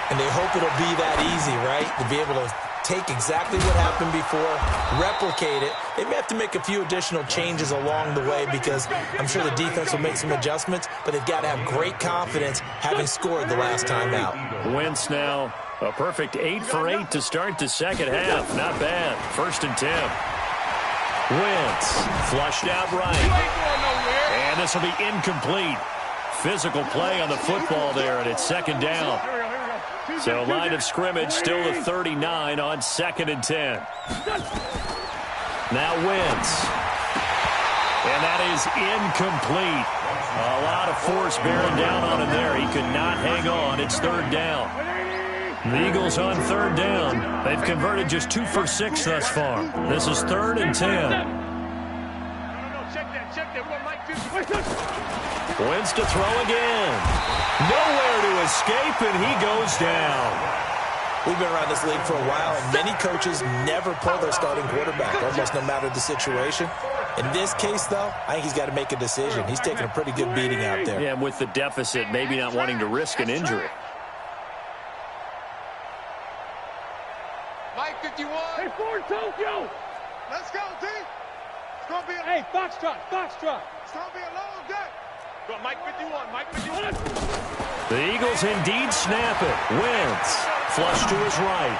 Speaker 5: And they hope it'll be that easy, right? To be able to take exactly what happened before, replicate it. They may have to make a few additional changes along the way because I'm sure the defense will make some adjustments, but they've got to have great confidence having scored the last time out.
Speaker 1: Wentz now a perfect 8 for 8 to start the second half. Not bad. 1st and 10. Wentz flushed out right. And this will be incomplete. Physical play on the football there, and it's 2nd down. So line of scrimmage still the 39 on 2nd and 10. Now Wentz. And that is incomplete. A lot of force bearing down on him there. He could not hang on. It's 3rd down. The Eagles on 3rd down. They've converted just 2 for 6 thus far. This is 3rd and 10. Wentz to throw again. Nowhere to escape, and he goes down.
Speaker 5: We've been around this league for a while, and many coaches never pull their starting quarterback, almost no matter the situation. In this case, though, I think he's got to make a decision. He's taking a pretty good beating out there.
Speaker 1: Yeah, and with the deficit, maybe not wanting to risk an injury.
Speaker 4: Mike 51.
Speaker 3: Hey, Ford Tokyo.
Speaker 4: Let's go, team. It's going to be
Speaker 3: Hey, Foxtrot.
Speaker 4: It's going to be a long day. Go, Mike 51. Mike 51.
Speaker 1: The Eagles indeed snap it. Wentz flush to his right.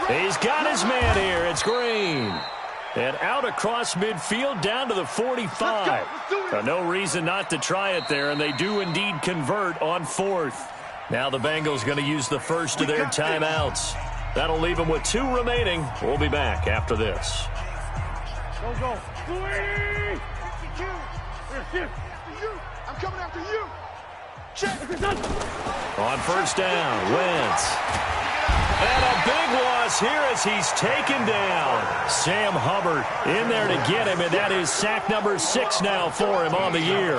Speaker 1: He's got his man here. It's Green. And out across midfield down to the 45. No reason not to try it there, and they do indeed convert on 4th. Now the Bengals going to use the first of their timeouts. That'll leave them with 2 remaining. We'll be back after this.
Speaker 3: Go.
Speaker 4: I'm coming after you. Check.
Speaker 1: On 1st down, Wentz. And a big loss here as he's taken down. Sam Hubbard in there to get him, and that is sack number 6 now for him on the year.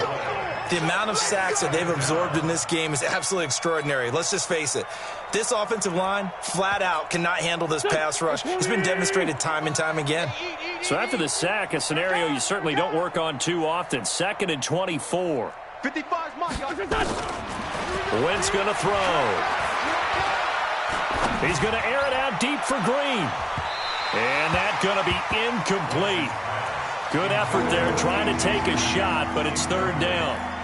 Speaker 5: The amount of sacks that they've absorbed in this game is absolutely extraordinary. Let's just face it. This offensive line, flat out, cannot handle this pass rush. It's been demonstrated time and time again.
Speaker 1: So after the sack, a scenario you certainly don't work on too often. 2nd and 24.
Speaker 4: 55's mine.
Speaker 1: Wentz going to throw. He's going to air it out deep for Green. And that's going to be incomplete. Good effort there trying to take a shot, but it's 3rd down.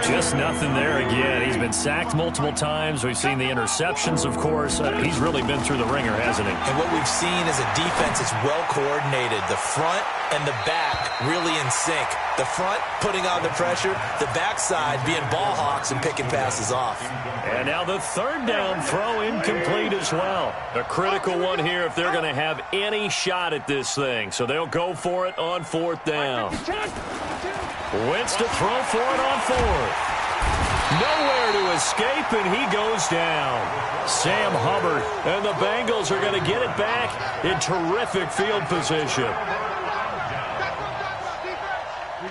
Speaker 1: Just nothing there again. He's been sacked multiple times. We've seen the interceptions, of course. He's really been through the ringer, hasn't he?
Speaker 5: And what we've seen is a defense that's well coordinated. The front and the back really in sync. The front putting on the pressure, the backside being ball hawks and picking passes off.
Speaker 1: And now the 3rd down throw incomplete as well. A critical one here if they're going to have any shot at this thing. So they'll go for it on 4th down. Wentz to throw for it on 4th. Nowhere to escape, and he goes down. Sam Hubbard and the Bengals are going to get it back in terrific field position.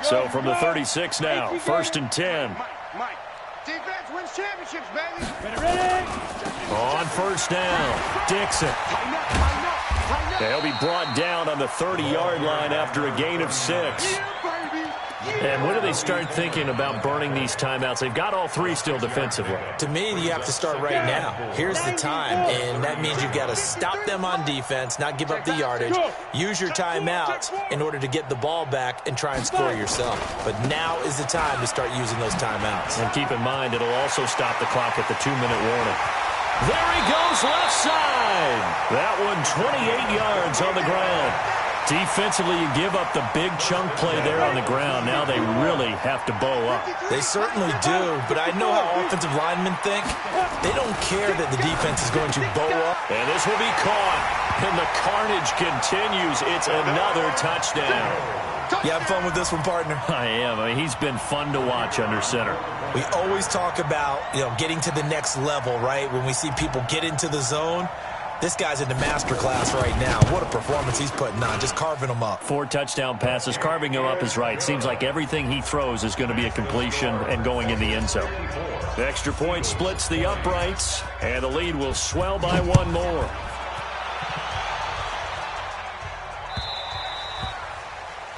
Speaker 1: So from the 36 now, 1st and 10.
Speaker 4: Mike. Defense wins championships, baby.
Speaker 3: Ready?
Speaker 1: On 1st down, Dixon. They'll be brought down on the 30-yard line after a gain of 6. And when do they start thinking about burning these timeouts? They've got all 3 still defensively.
Speaker 5: To me, you have to start right now. Here's the time, and that means you've got to stop them on defense, not give up the yardage, use your timeouts in order to get the ball back and try and score yourself. But now is the time to start using those timeouts.
Speaker 1: And keep in mind, it'll also stop the clock at the 2-minute warning. There he goes, left side. That one 28 yards on the ground. Defensively, you give up the big chunk play there on the ground. Now they really have to bow up.
Speaker 5: They certainly do, but I know how offensive linemen think. They don't care that the defense is going to bow up.
Speaker 1: And this will be caught. And the carnage continues. It's another touchdown.
Speaker 5: You have fun with this one, partner?
Speaker 1: I am. I mean, he's been fun to watch under center.
Speaker 5: We always talk about, getting to the next level, right? When we see people get into the zone. This guy's in the master class right now. What a performance he's putting on, just carving them up.
Speaker 1: 4 touchdown passes. Carving him up is right. Seems like everything he throws is going to be a completion and going in the end zone. The extra point splits the uprights, and the lead will swell by 1 more.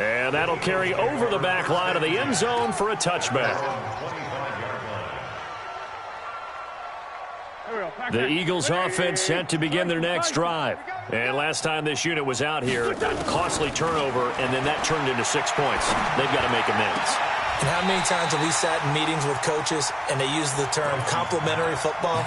Speaker 1: And that'll carry over the back line of the end zone for a touchback. The Eagles offense set to begin their next drive. And last time this unit was out here, costly turnover, and then that turned into 6 points. They've got to make amends.
Speaker 5: And how many times have we sat in meetings with coaches and they use the term complementary football?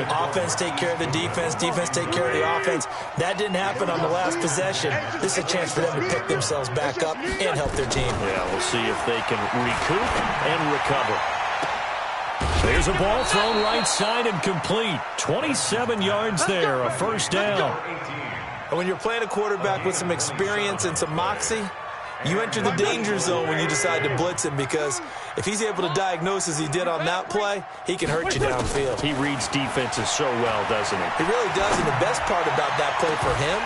Speaker 5: Offense take care of the defense, defense take care of the offense. That didn't happen on the last possession. This is a chance for them to pick themselves back up and help their team.
Speaker 1: Yeah, we'll see if they can recoup and recover. There's a ball thrown right side and complete. 27 yards there, a first down.
Speaker 5: And when you're playing a quarterback with some experience and some moxie, you enter the danger zone when you decide to blitz him, because if he's able to diagnose as he did on that play, he can hurt you downfield.
Speaker 1: He reads defenses so well, doesn't he?
Speaker 5: He really does, and the best part about that play for him,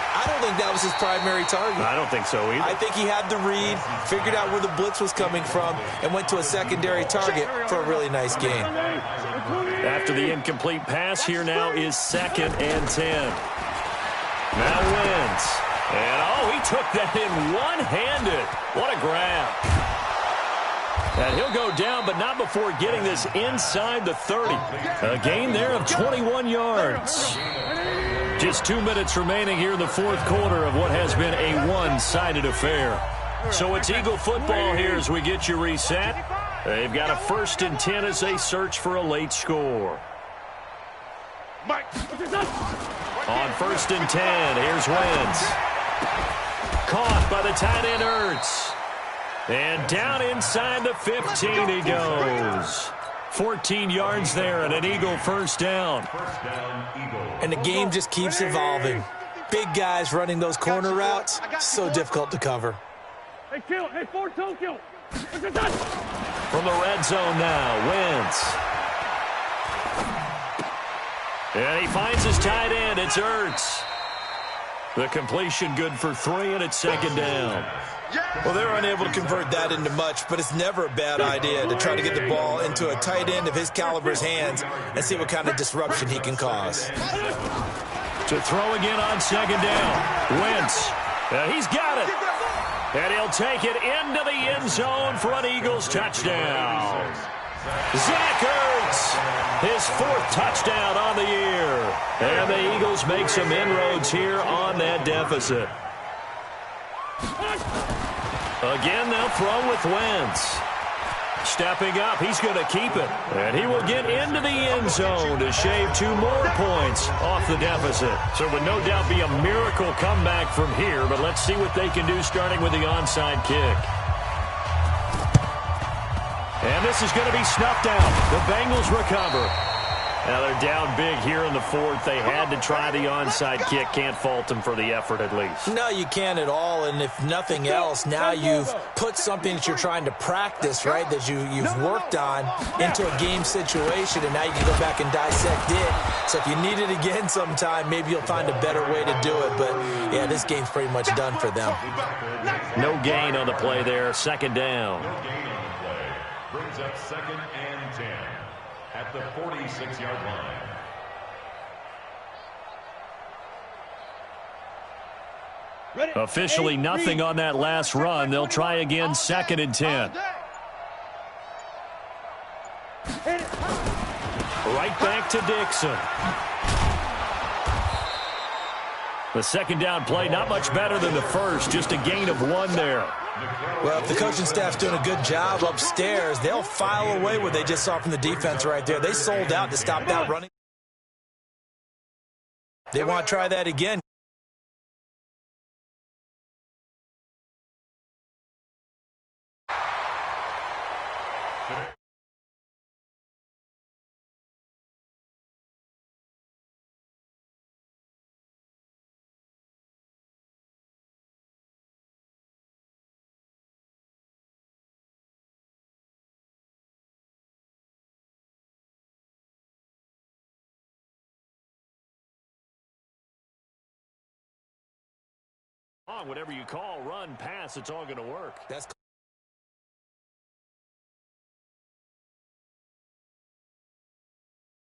Speaker 5: I don't think that was his primary target.
Speaker 1: I don't think so either.
Speaker 5: I think he had the read, figured out where the blitz was coming from, and went to a secondary target for a really nice game.
Speaker 1: After the incomplete pass, here now is 2nd and 10. Now wins. And, oh, he took that in one-handed. What a grab. And he'll go down, but not before getting this inside the 30. A gain there of 21 yards. Just 2 minutes remaining here in the fourth quarter of what has been a one-sided affair. So it's Eagle football here as we get you reset. They've got a 1st and 10 as they search for a late score. On 1st and 10, here's Wentz. Caught by the tight end Ertz. And down inside the 15 he goes. 14 yards there and an Eagle first down.
Speaker 5: And the game just keeps evolving. Big guys running those corner routes, so difficult to cover.
Speaker 3: Hey, kill. Hey, 4-2, kill.
Speaker 1: From the red zone now, Wentz. And he finds his tight end. It's Ertz. The completion good for 3, and it's 2nd down.
Speaker 5: Well, they're unable to convert that into much, but it's never a bad idea to try to get the ball into a tight end of his caliber's hands and see what kind of disruption he can cause.
Speaker 1: To throw again on 2nd down. Wentz. He's got it. And he'll take it into the end zone for an Eagles touchdown. Zach Ertz, his 4th touchdown on the year. And the Eagles make some inroads here on that deficit. Again, they'll throw with Wentz. Stepping up, he's going to keep it. And he will get into the end zone to shave 2 more points off the deficit. So it would no doubt be a miracle comeback from here, but let's see what they can do starting with the onside kick. And this is going to be snuffed out. The Bengals recover. Now they're down big here in the 4th. They had to try the onside kick. Can't fault them for the effort at least.
Speaker 5: No, you can't at all. And if nothing else, now you've put something that you're trying to practice, right, that you've worked on into a game situation, and now you can go back and dissect it. So if you need it again sometime, maybe you'll find a better way to do it. But, yeah, this game's pretty much done for them.
Speaker 1: No gain on the play there. 2nd down.
Speaker 2: No gain on the play. Brings up 2nd and 10 at the 46-yard line.
Speaker 1: Officially nothing on that last run. They'll try again 2nd and 10. Right back to Dixon. The 2nd down play, not much better than the first, just a gain of 1 there.
Speaker 5: Well, if the coaching staff's doing a good job upstairs, they'll file away what they just saw from the defense right there. They sold out to stop that running. They want to try that again.
Speaker 1: Whatever you call, run, pass, it's all going to work.
Speaker 5: That's